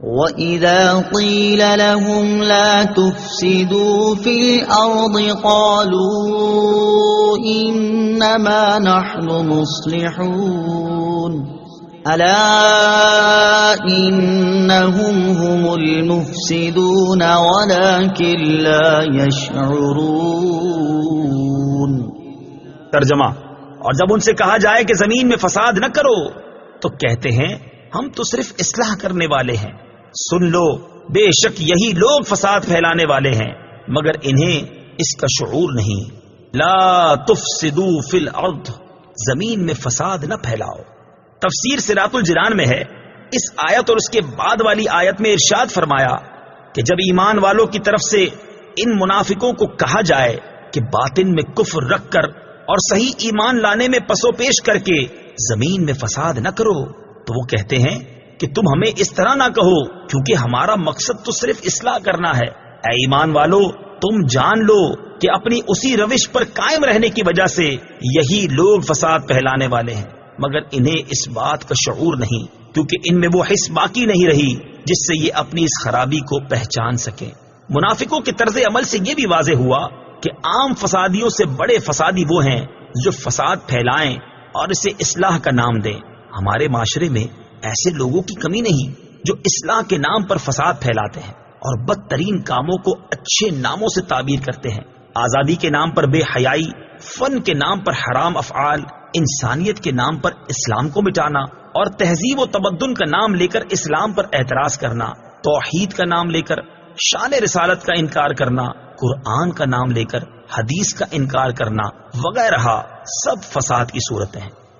وَإِذَا قِيلَ لَهُمْ لَا تُفْسِدُوا فِي الْأَرْضِ قَالُوا إِنَّمَا نَحْنُ مُصْلِحُونَ أَلَا إِنَّهُمْ هُمُ الْمُفْسِدُونَ وَلَكِنْ لَا يَشْعُرُونَ۔ ترجمہ: اور جب ان سے کہا جائے کہ زمین میں فساد نہ کرو تو کہتے ہیں ہم تو صرف اصلاح کرنے والے ہیں۔ سن لو، بے شک یہی لوگ فساد پھیلانے والے ہیں مگر انہیں اس کا شعور نہیں۔ لا تفسدوا فی الارض، زمین میں فساد نہ پھیلاؤ۔ تفسیر صراط الجنان میں ہے، اس آیت اور اس کے بعد والی آیت میں ارشاد فرمایا کہ جب ایمان والوں کی طرف سے ان منافقوں کو کہا جائے کہ باطن میں کفر رکھ کر اور صحیح ایمان لانے میں پسو پیش کر کے زمین میں فساد نہ کرو، تو وہ کہتے ہیں کہ تم ہمیں اس طرح نہ کہو کیونکہ ہمارا مقصد تو صرف اصلاح کرنا ہے۔ اے ایمان والو، تم جان لو کہ اپنی اسی روش پر قائم رہنے کی وجہ سے یہی لوگ فساد پھیلانے والے ہیں مگر انہیں اس بات کا شعور نہیں کیونکہ ان میں وہ حس باقی نہیں رہی جس سے یہ اپنی اس خرابی کو پہچان سکیں۔ منافقوں کے طرز عمل سے یہ بھی واضح ہوا کہ عام فسادیوں سے بڑے فسادی وہ ہیں جو فساد پھیلائیں اور اسے اصلاح کا نام دیں۔ ہمارے معاشرے میں ایسے لوگوں کی کمی نہیں جو اصلاح کے نام پر فساد پھیلاتے ہیں اور بدترین کاموں کو اچھے ناموں سے تعبیر کرتے ہیں۔ آزادی کے نام پر بے حیائی، فن کے نام پر حرام افعال، انسانیت کے نام پر اسلام کو مٹانا اور تہذیب و تمدن کا نام لے کر اسلام پر اعتراض کرنا، توحید کا نام لے کر شان رسالت کا انکار کرنا، قرآن کا نام لے کر حدیث کا انکار کرنا وغیرہ سب فساد کی صورتیں ہیں۔